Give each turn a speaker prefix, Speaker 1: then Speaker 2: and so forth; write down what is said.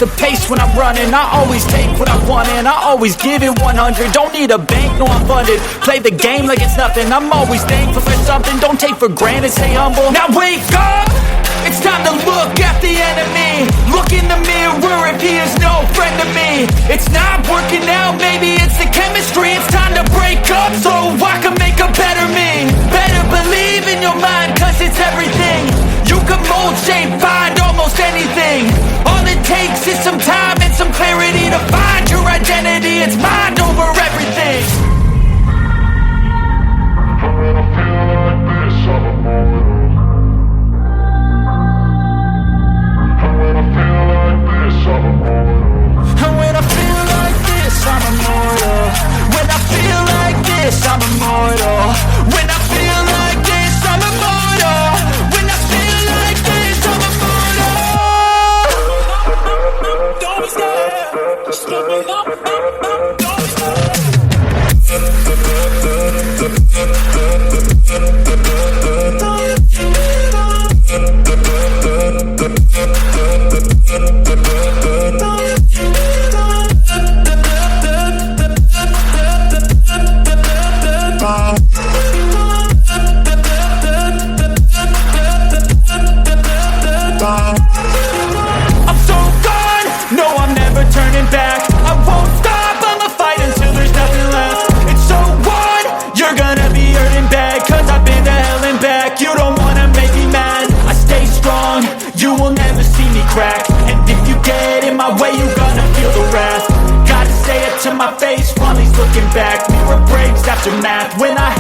Speaker 1: the pace when I'm running. I always take what I want and I always give it 100. Don't need a bank, no I'm funded. Play the game like it's nothing. I'm always thankful for something. Don't take for granted, stay humble. Now wake up! It's time to look at the enemy. Look in the mirror if he is no friend to me. It's not working out, maybe it's the chemistry. It's time to break up so I can make a better me. Better believe in your mind, cause it's everything. You can mold, shape, find almost anything. All it takes is some time and some clarity to find your identity. It's mind over everything.
Speaker 2: When I feel like this, I'm immortal. When I feel like this, I'm immortal.
Speaker 1: When I feel like this, I'm immortal. When I feel like this, I'm immortal. When I feel like this, I'm immortal. When I feel like this, I'm immortal. Don't be scared. Just let me know. Don't be scared. I'm so gone, no I'm never turning back. I won't stop, I'ma fight until there's nothing left. It's so on, you're gonna be hurting bad. Cause I've been to hell and back. You don't wanna make me mad. I stay strong, you will never see me crack. And if you get in my way, you're gonna feel the wrath. Gotta say it to my face while he's looking back. Mirror breaks after math. When I